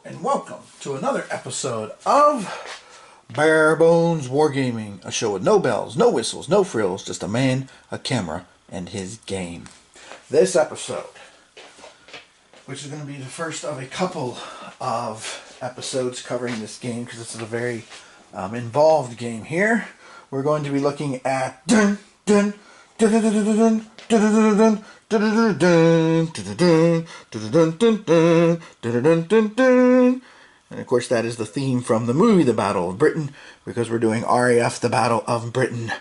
and welcome to another episode of Bare Bones Wargaming, a show with no bells, no whistles, no frills, just a man, a camera, and his game. This episode, which is going to be the first of a couple of episodes covering this game, because this is a very involved game here, we're going to be looking at and of course that is the theme from the movie The Battle of Britain, because we're doing RAF The Battle of Britain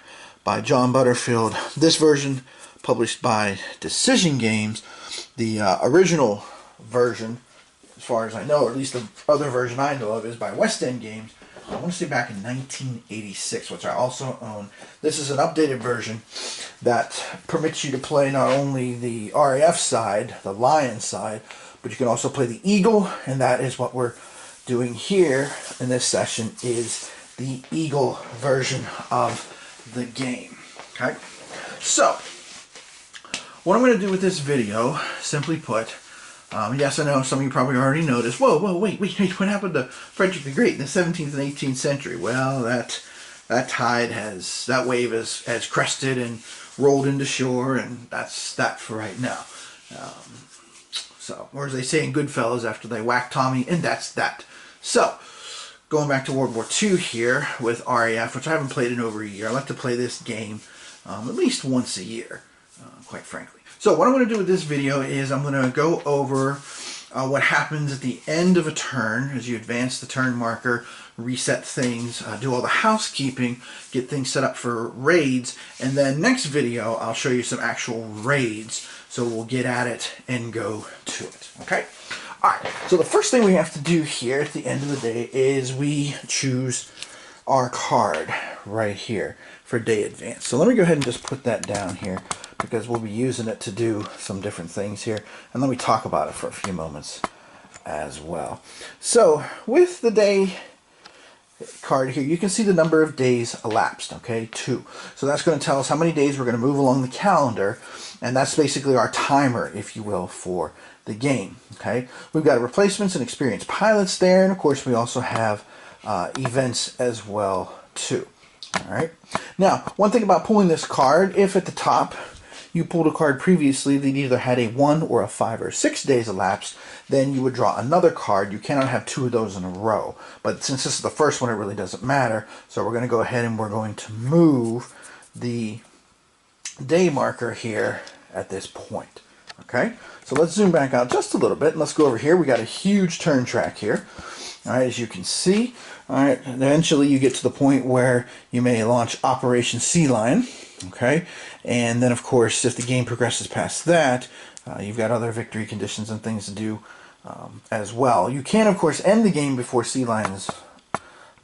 by John Butterfield. This version published by Decision Games. The original version, as far as I know, or at least the other version I know of, is by West End Games. I want to say back in 1986, which I also own. This is an updated version that permits you to play not only the RAF side, the Lion side, but you can also play the Eagle, and that is what we're doing here in this session, is the Eagle version of the game. Okay, so what I'm going to do with this video, simply put, yes, I know some of you probably already noticed. Whoa, wait, what happened to Frederick the Great in the 17th and 18th century? Well, that tide has, that wave has crested and rolled into shore, and that's that for right now. So, or as they say in Goodfellas, after they whack Tommy, and that's that. So, going back to World War II here with RAF, which I haven't played in over a year. I like to play this game at least once a year, quite frankly. So what I'm going to do with this video is I'm going to go over what happens at the end of a turn as you advance the turn marker, reset things, do all the housekeeping, get things set up for raids, and then next video I'll show you some actual raids, so we'll get at it and go to it. Okay? Alright, so the first thing we have to do here at the end of the day is we choose our card right here for day advance. So let me go ahead and just put that down here, because we'll be using it to do some different things here, and let me talk about it for a few moments as well. So with the day card here, you can see the number of days elapsed, okay, 2. So that's going to tell us how many days we're going to move along the calendar, and that's basically our timer, if you will, for the game. Okay, we've got replacements and experienced pilots there, and of course we also have events as well too. All right, now one thing about pulling this card, if at the top you pulled a card previously that either had a 1 or a 5 or 6 days elapsed, then you would draw another card. You cannot have 2 of those in a row. But since this is the first one, it really doesn't matter. So we're going to go ahead and we're going to move the day marker here at this point. Okay, so let's zoom back out just a little bit and let's go over here. We got a huge turn track here. All right, as you can see. All right, and eventually you get to the point where you may launch Operation Sea Lion. Okay, and then of course if the game progresses past that, you've got other victory conditions and things to do as well. You can of course end the game before Sea Lion is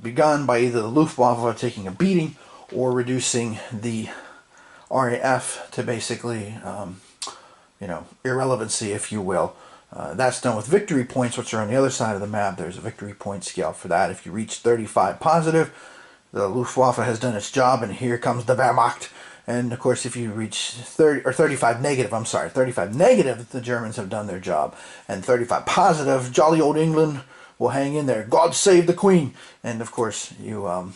begun by either the Luftwaffe taking a beating or reducing the RAF to basically irrelevancy, if you will. That's done with victory points, which are on the other side of the map. There's a victory point scale for that. If you reach 35 positive, the Luftwaffe has done its job, and here comes the Wehrmacht. And of course, if you reach 35 negative, the Germans have done their job. And 35 positive, jolly old England will hang in there. God save the Queen. And of course, the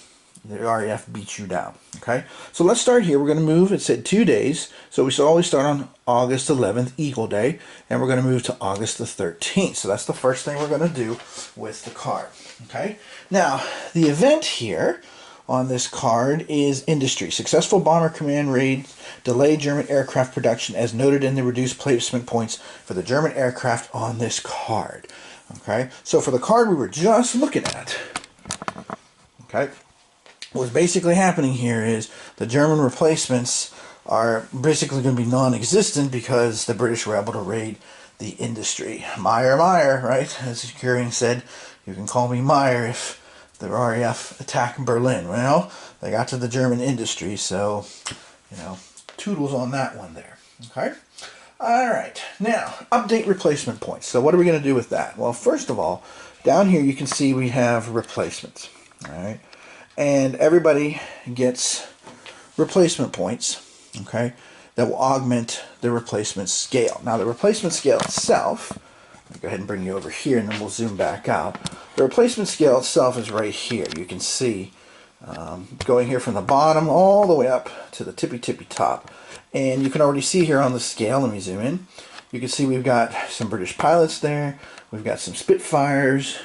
RAF beats you down. Okay, so let's start here. We're going to move. It said 2 days, so we should always start on August 11th, Eagle Day, and we're going to move to August the 13th. So that's the first thing we're going to do with the card. Okay, now the event here on this card is industry. Successful bomber command raids delay German aircraft production as noted in the reduced placement points for the German aircraft on this card. Okay, so for the card we were just looking at, okay, what's basically happening here is the German replacements are basically going to be non-existent because the British were able to raid the industry. Meyer, right? As Goering said, you can call me Meyer if the RAF attacked Berlin. Well, they got to the German industry, so, toodles on that one there. Okay? Alright, now, update replacement points. So what are we going to do with that? Well, first of all, down here you can see we have replacements. Alright? And everybody gets replacement points, okay, that will augment the replacement scale. Now, the replacement scale itself I'll go ahead and bring you over here, and then we'll zoom back out. The replacement scale itself is right here. You can see going here from the bottom all the way up to the tippy top. And you can already see here on the scale, let me zoom in, you can see we've got some British pilots there, we've got some Spitfires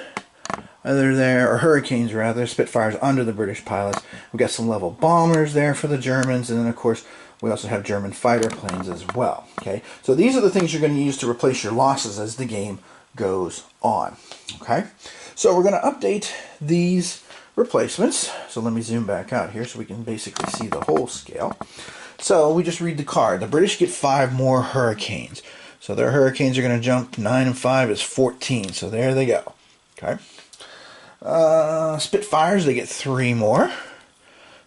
there, or Hurricanes rather, Spitfires under the British pilots. We've got some level bombers there for the Germans, and then of course we also have German fighter planes as well. Okay, so these are the things you're going to use to replace your losses as the game goes on. Okay, so we're going to update these replacements. So let me zoom back out here so we can basically see the whole scale. So we just read the card. The British get 5 more Hurricanes. So their Hurricanes are going to jump 9 and 5 is 14. So there they go. Okay. Spitfires, they get 3 more.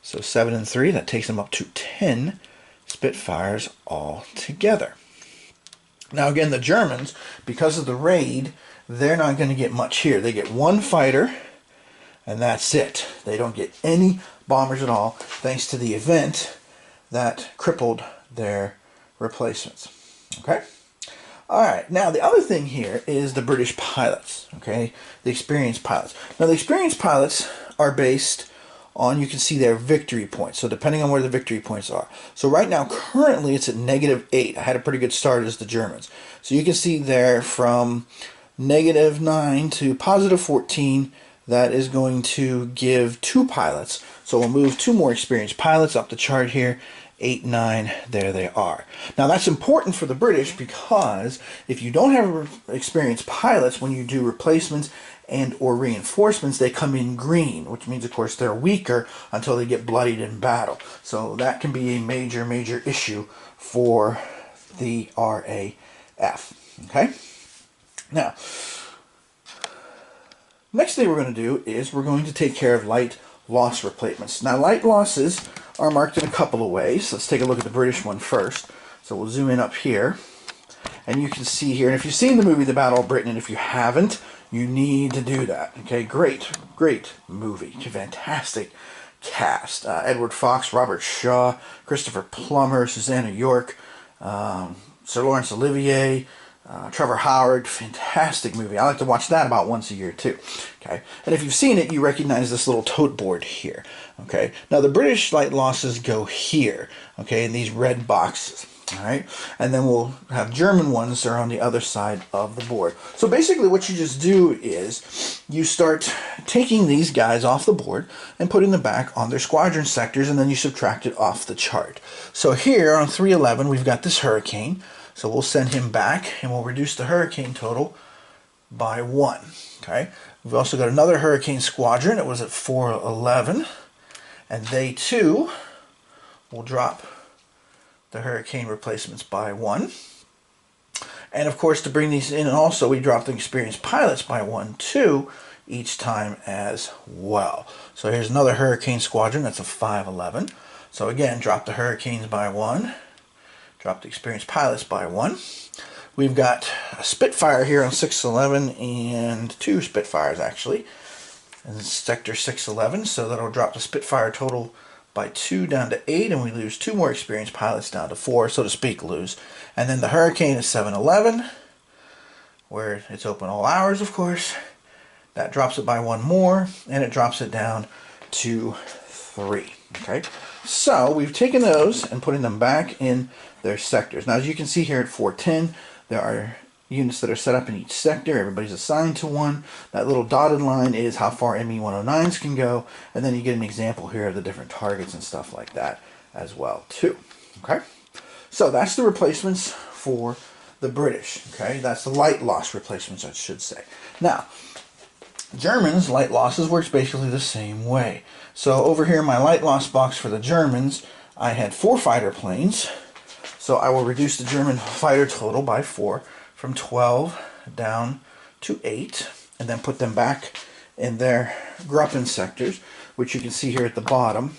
So 7 and 3, that takes them up to 10 Spitfires altogether. Now again, the Germans, because of the raid, they're not going to get much here. They get 1 fighter, and that's it. They don't get any bombers at all, thanks to the event that crippled their replacements. Okay? Alright, now the other thing here is the British pilots. Okay? The experienced pilots. Now the experienced pilots are based on, you can see their victory points. So depending on where the victory points are. So right now, currently it's at -8. I had a pretty good start as the Germans. So you can see there from -9 to +14, that is going to give 2 pilots. So we'll move 2 more experienced pilots up the chart here. 8, 9, there they are. Now that's important for the British, because if you don't have experienced pilots, when you do replacements and or reinforcements, they come in green, which means of course they're weaker until they get bloodied in battle. So that can be a major issue for the RAF. Okay? Now, next thing we're going to do is we're going to take care of light loss replacements. Now light losses are marked in a couple of ways. Let's take a look at the British one first. So we'll zoom in up here, and you can see here, and if you've seen the movie The Battle of Britain, and if you haven't, you need to do that. Okay, great movie, fantastic cast. Edward Fox, Robert Shaw, Christopher Plummer, Susanna York, Sir Laurence Olivier, Trevor Howard, fantastic movie. I like to watch that about once a year too. Okay, and if you've seen it, you recognize this little tote board here. Okay, now the British light losses go here. Okay, in these red boxes. All right, and then we'll have German ones that are on the other side of the board. So basically, what you just do is you start taking these guys off the board and putting them back on their squadron sectors, and then you subtract it off the chart. So here on 311, we've got this Hurricane. So we'll send him back, and we'll reduce the Hurricane total by 1. Okay. We've also got another Hurricane squadron. It was at 411, and they too will drop the Hurricane replacements by 1. And of course, to bring these in, and also we drop the experienced pilots by 1 too each time as well. So here's another Hurricane squadron. That's a 511. So again, drop the Hurricanes by 1. Drop the experienced pilots by 1. We've got a Spitfire here on 611, and 2 Spitfires actually in sector 611, so that'll drop the Spitfire total by 2 down to 8, and we lose 2 more experienced pilots down to 4, so to speak, lose. And then the Hurricane is 711, where it's open all hours, of course. That drops it by 1 more, and it drops it down to 3. Okay, so we've taken those and putting them back in their sectors. Now, as you can see here at 410, there are units that are set up in each sector. Everybody's assigned to one. That little dotted line is how far ME-109s can go, and then you get an example here of the different targets and stuff like that as well too. Okay, so that's the replacements for the British. Okay, that's the light loss replacements, I should say. Now, Germans, light losses works basically the same way. So over here in my light loss box for the Germans, I had 4 fighter planes. So I will reduce the German fighter total by 4 from 12 down to 8, and then put them back in their Gruppen sectors, which you can see here at the bottom.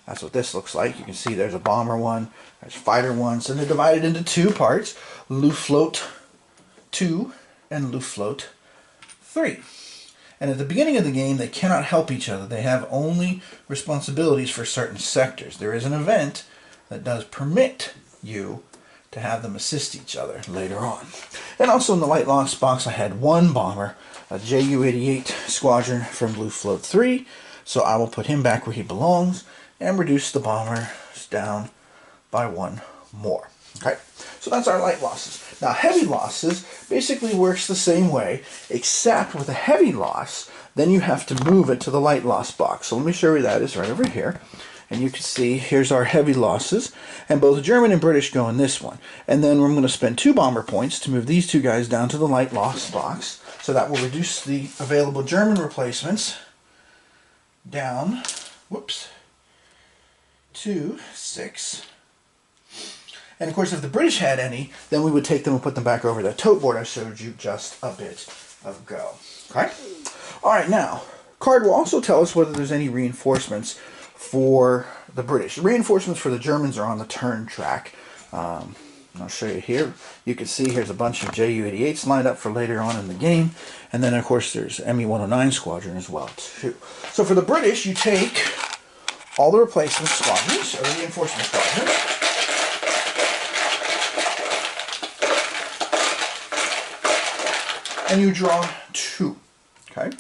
That's what this looks like. You can see there's a bomber one, there's fighter ones, and they're divided into 2 parts, Luftflotte 2 and Luftflotte 3. And at the beginning of the game, they cannot help each other. They have only responsibilities for certain sectors. There is an event that does permit you to have them assist each other later on. And also in the light loss box I had one bomber, a Ju-88 squadron from Blue Float 3, so I will put him back where he belongs and reduce the bombers down by one more. Okay, so that's our light losses. Now heavy losses basically works the same way, except with a heavy loss, then you have to move it to the light loss box. So let me show you that. It's right over here. And you can see here's our heavy losses, and both German and British go in this one. And then I'm going to spend 2 bomber points to move these 2 guys down to the light loss box. So that will reduce the available German replacements down, whoops, to 6. And of course, if the British had any, then we would take them and put them back over that tote board I showed you just a bit ago. Okay? All right, now, card will also tell us whether there's any reinforcements for the British. The reinforcements for the Germans are on the turn track. I'll show you here. You can see here's a bunch of Ju-88s lined up for later on in the game. And then, of course, there's Me-109 squadron as well, too. So for the British, you take all the replacement squadrons, or the reinforcement squadrons, and you draw 2. Okay?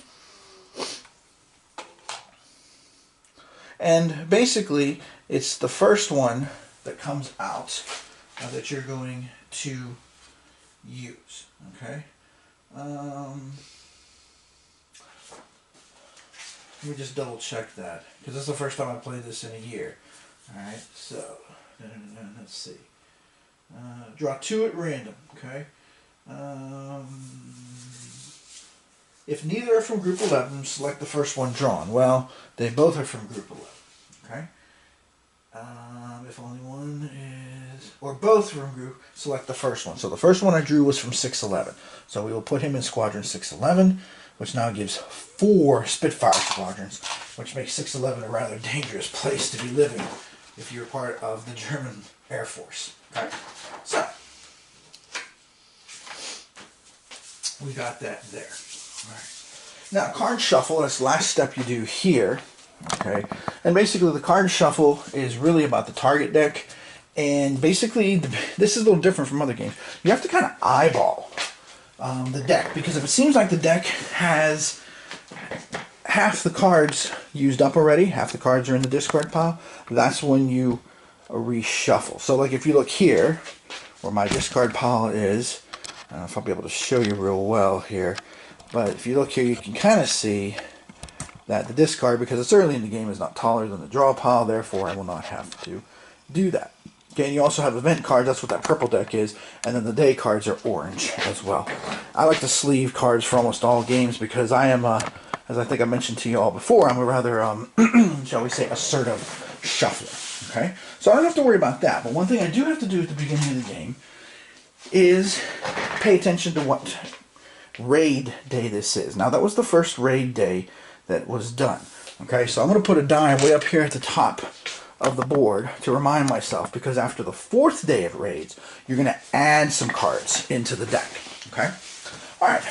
And basically, it's the first one that comes out that you're going to use. Okay? Let me just double check that, because this is the first time I played this in a year. Alright, so, let's see. Draw 2 at random. Okay? If neither are from Group 11, select the first one drawn. Well, they both are from Group 11. Okay? If only one is, or both from Group, select the first one. So the first one I drew was from 611. So we will put him in Squadron 611, which now gives 4 Spitfire squadrons, which makes 611 a rather dangerous place to be living if you're part of the German Air Force. Okay? So, we got that there. All right. Now, card shuffle, that's the last step you do here. Okay, and basically the card shuffle is really about the target deck, and basically this is a little different from other games. You have to kind of eyeball the deck, because if it seems like the deck has half the cards used up already, half the cards are in the discard pile, that's when you reshuffle. So like if you look here, where my discard pile is, I don't know if I'll be able to show you real well here, but if you look here, you can kind of see that the discard, because it's early in the game, is not taller than the draw pile, therefore I will not have to do that. Okay, and you also have event cards, that's what that purple deck is, and then the day cards are orange as well. I like to sleeve cards for almost all games because I am, as I think I mentioned to you all before, I'm a rather, shall we say, assertive shuffler. Okay, so I don't have to worry about that, but one thing I do have to do at the beginning of the game is pay attention to what raid day this is. Now, that was the first raid day that was done. Okay, so I'm going to put a die way up here at the top of the board to remind myself, because after the 4th day of raids, you're going to add some cards into the deck. Okay? Alright,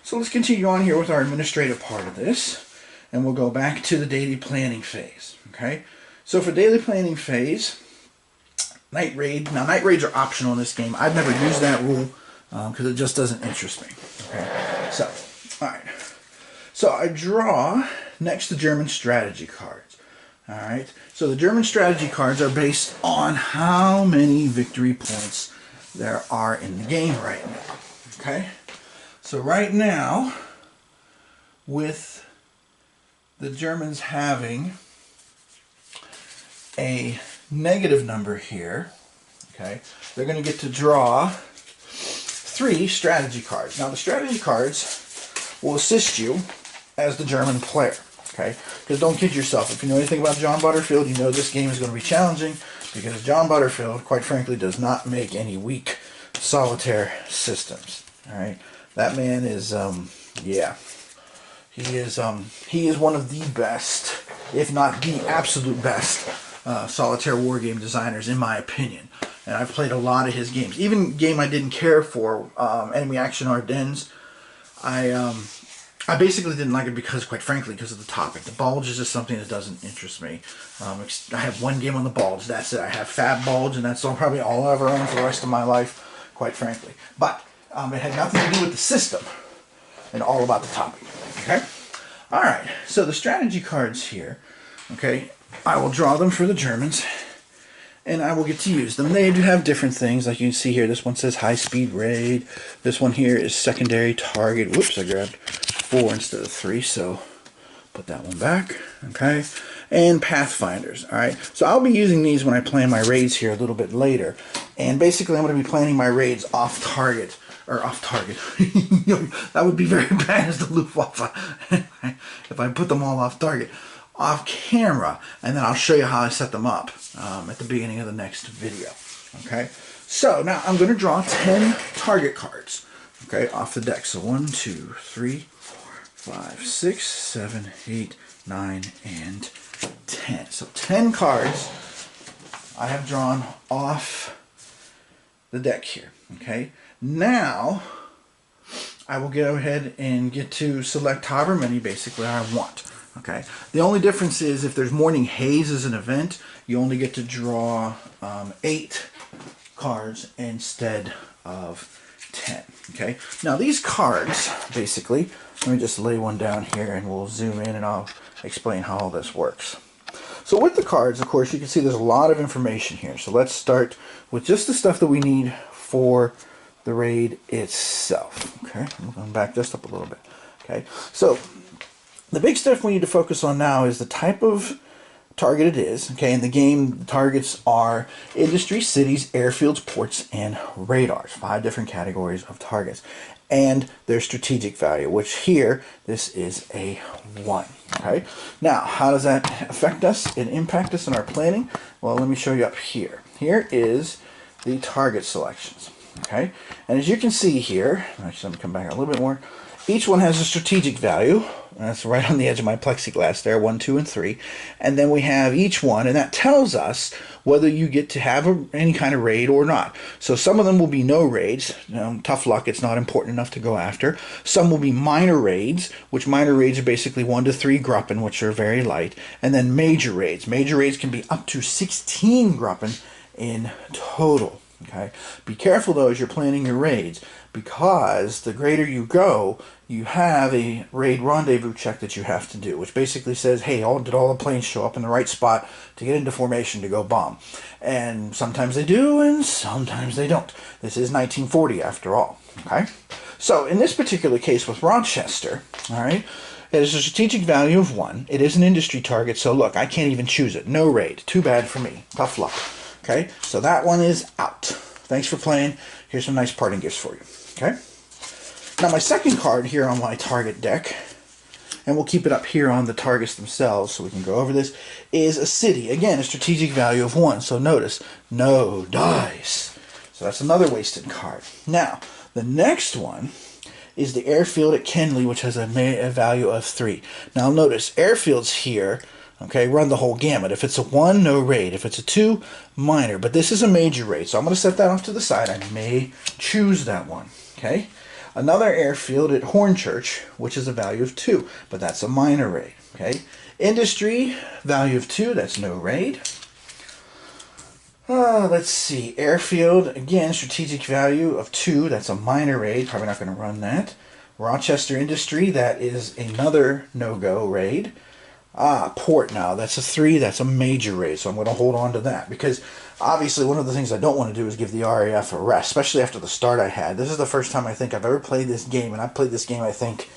so let's continue on here with our administrative part of this, and we'll go back to the daily planning phase. Okay? So for daily planning phase, night raid. Now, night raids are optional in this game. I've never used that rule because it just doesn't interest me. Okay? So, alright. So I draw next the German strategy cards. Alright, so the German strategy cards are based on how many victory points there are in the game right now. Okay, so right now, with the Germans having a negative number here, okay, they're going to get to draw 3 strategy cards. Now the strategy cards will assist you as the German player, okay? Because don't kid yourself. If you know anything about John Butterfield, you know this game is going to be challenging, because John Butterfield, quite frankly, does not make any weak solitaire systems. All right, that man is, yeah, he is one of the best, if not the absolute best, solitaire wargame designers, in my opinion. And I've played a lot of his games. Even a game I didn't care for, Enemy Action Ardennes, I I basically didn't like it because, quite frankly, because of the topic. The bulge is just something that doesn't interest me. I have one game on the bulge. That's it. I have Fab Bulge, and that's probably all I'll ever own for the rest of my life, quite frankly. But it had nothing to do with the system and all about the topic. Okay? All right. So the strategy cards here, okay, I will draw them for the Germans, and I will get to use them. They do have different things, like you can see here. This one says high-speed raid. This one here is secondary target. Whoops, I grabbed 4 instead of 3, so put that one back. Okay, and pathfinders. All right, so I'll be using these when I plan my raids here a little bit later. And basically, I'm going to be planning my raids off target. Or off target. That would be very bad as the Luftwaffe if I put them all off target. Off camera, and then I'll show you how I set them up at the beginning of the next video. Okay, so now I'm going to draw 10 target cards, okay, off the deck. So 1, 2, 3, 4, 5, 6, 7, 8, 9, and 10. So 10 cards I have drawn off the deck here. Okay, now I will go ahead and get to select however many basically I want. Okay. The only difference is if there's morning haze as an event, you only get to draw 8 cards instead of 10. Okay. Now these cards, basically, let me just lay one down here and we'll zoom in and I'll explain how all this works. So with the cards, of course, you can see there's a lot of information here. So let's start with just the stuff that we need for the raid itself. Okay. I'm going to back this up a little bit. Okay. So the big stuff we need to focus on now is the type of target it is. Okay, in the game, targets are industry, cities, airfields, ports, and radars. 5 different categories of targets. And their strategic value, which here, this is a 1. Okay, now, how does that affect us and impact us in our planning? Well, let me show you up here. Here is the target selections. Okay, and as you can see here, actually, let me come back a little bit more. Each one has a strategic value. That's right on the edge of my plexiglass there, 1, 2, and 3. And then we have each one, and that tells us whether you get to have any kind of raid or not. So some of them will be no raids. Tough luck, it's not important enough to go after. Some will be minor raids, which minor raids are basically 1 to 3 Gruppen, which are very light. And then major raids. Major raids can be up to 16 Gruppen in total. Okay. Be careful though as you're planning your raids, because the greater you go, you have a raid rendezvous check that you have to do, which basically says, hey, did all the planes show up in the right spot to get into formation to go bomb? And sometimes they do, and sometimes they don't. This is 1940 after all. Okay. So in this particular case with Rochester, all right, it has a strategic value of 1. It is an industry target, so look, I can't even choose it. No raid. Too bad for me. Tough luck. Okay, so that one is out. Thanks for playing. Here's some nice parting gifts for you. Okay. Now my second card here on my target deck, and we'll keep it up here on the targets themselves so we can go over this, is a city. Again, a strategic value of 1. So notice, no dice. So that's another wasted card. Now, the next one is the airfield at Kenley, which has a value of 3. Now notice, airfields here, okay, run the whole gamut. If it's a 1, no raid. If it's a 2, minor. But this is a major raid, so I'm going to set that off to the side. I may choose that one. Okay. Another airfield at Hornchurch, which is a value of 2, but that's a minor raid. Okay. Industry, value of 2, that's no raid. Let's see. Airfield, again, strategic value of 2, that's a minor raid. Probably not going to run that. Rochester Industry, that is another no-go raid. Port now, that's a 3, that's a major raid, so I'm going to hold on to that, because obviously one of the things I don't want to do is give the RAF a rest, especially after the start I had. This is the first time I think I've ever played this game, and I've played this game I think,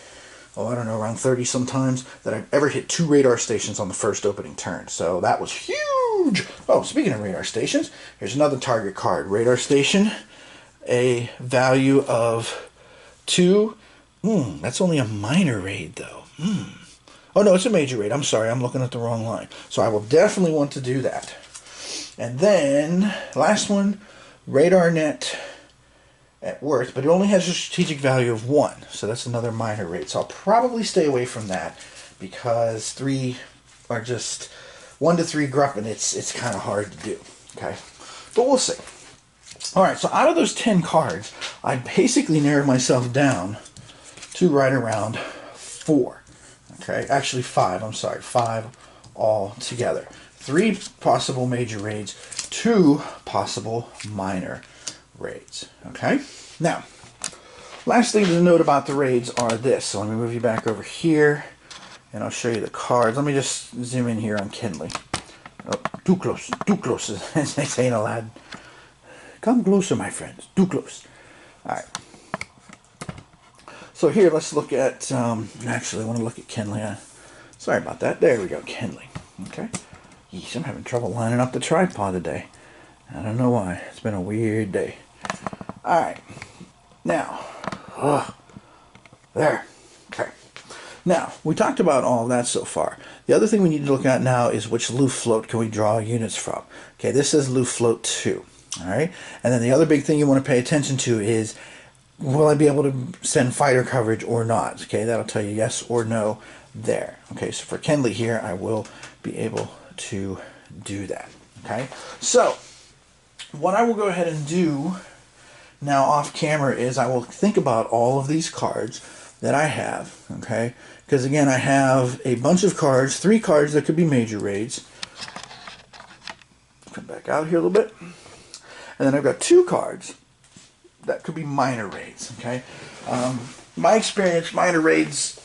I don't know, around 30 sometimes, that I've ever hit 2 radar stations on the first opening turn, so that was huge! Oh, speaking of radar stations, here's another target card. Radar station, a value of 2, that's only a minor raid though. Oh, no, it's a major raid. I'm sorry, I'm looking at the wrong line. So I will definitely want to do that. And then, last one, radar net at Worth, but it only has a strategic value of 1. So that's another minor raid. So I'll probably stay away from that, because 3 are just 1 to 3 Gruppen. It's kind of hard to do. Okay, but we'll see. All right, so out of those 10 cards, I basically narrowed myself down to right around 4. Okay, actually 5, I'm sorry, 5 all together. 3 possible major raids, 2 possible minor raids. Okay, now, last thing to note about the raids are this. So let me move you back over here, and I'll show you the cards. Let me just zoom in here on Kinley. Oh, too close, as they say in Aladdin. Come closer, my friends, too close. All right. So here, let's look at, actually, I want to look at Kinley. Sorry about that. There we go, Kinley. Okay. Yeesh, I'm having trouble lining up the tripod today. I don't know why. It's been a weird day. All right. Now, there. Okay. Now, we talked about all of that so far. The other thing we need to look at now is which Luft float can we draw units from. Okay, this is Luft float 2. All right. And then the other big thing you want to pay attention to is, will I be able to send fighter coverage or not? Okay, that'll tell you yes or no there. Okay, so for Kenley here, I will be able to do that. Okay, so what I will go ahead and do now off camera is I will think about all of these cards that I have. Okay, because again, I have a bunch of cards, 3 cards that could be major raids. Come back out here a little bit. And then I've got 2 cards that could be minor raids. Okay, my experience, minor raids,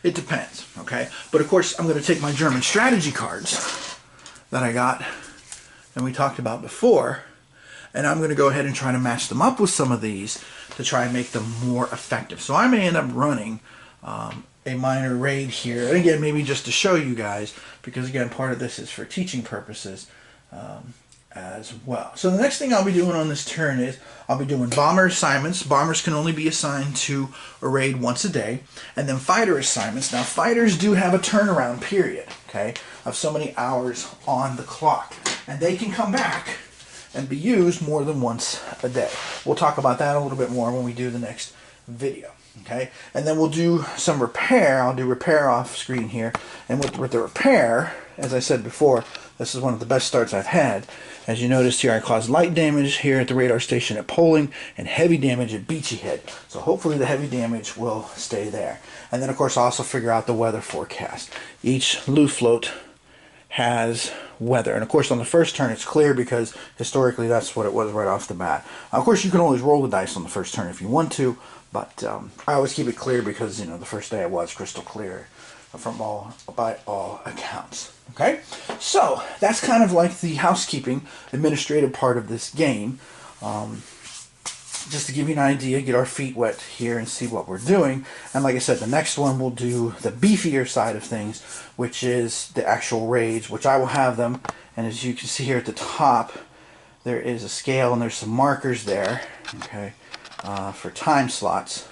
it depends. Okay, but of course I'm going to take my German strategy cards that I got and we talked about before, and I'm going to go ahead and try to match them up with some of these to try and make them more effective. So I may end up running a minor raid here, and again, maybe just to show you guys, because again, part of this is for teaching purposes as well. So the next thing I'll be doing on this turn is I'll be doing bomber assignments. Bombers can only be assigned to a raid once a day, and then fighter assignments. Now fighters do have a turnaround period, okay, of so many hours on the clock, and they can come back and be used more than once a day. We'll talk about that a little bit more when we do the next video. Okay, and then we'll do some repair. I'll do repair off screen here, and with the repair, as I said before, this is one of the best starts I've had. As you noticed here, I caused light damage here at the radar station at Poling and heavy damage at Beachy Head. So hopefully the heavy damage will stay there. And then of course I'll also figure out the weather forecast. Each Luft float has weather, and of course on the first turn it's clear because historically that's what it was right off the bat. Of course you can always roll the dice on the first turn if you want to, but I always keep it clear because, you know, the first day it was crystal clear by all accounts. Okay, so that's kind of like the housekeeping administrative part of this game. Just to give you an idea, get our feet wet here and see what we're doing. And like I said, the next one we'll do the beefier side of things, which is the actual raids, which I will have them. And as you can see here at the top, there is a scale and there's some markers there, okay, for time slots.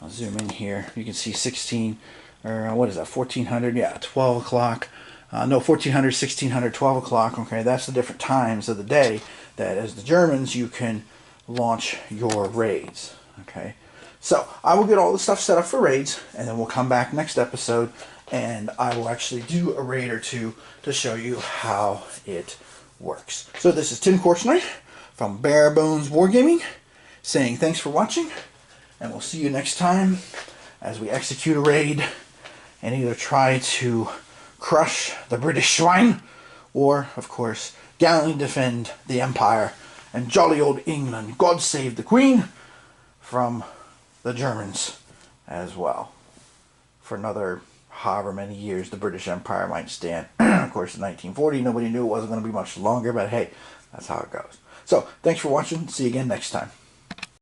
I'll zoom in here. You can see 16, or what is that, 1400? Yeah, 12 o'clock. No, 1400, 1600, 12 o'clock. Okay, that's the different times of the day that as the Germans you can launch your raids. Okay, so I will get all the stuff set up for raids, and then we'll come back next episode and I will actually do a raid or two to show you how it works. So this is Tim Korchnoi from Bare Bones Wargaming saying thanks for watching, and we'll see you next time as we execute a raid and either try to crush the British swine or, of course, gallantly defend the Empire and jolly old England, God save the Queen, from the Germans as well. For another however many years the British Empire might stand. Of course, in 1940, nobody knew it wasn't going to be much longer, but hey, that's how it goes. So, thanks for watching. See you again next time.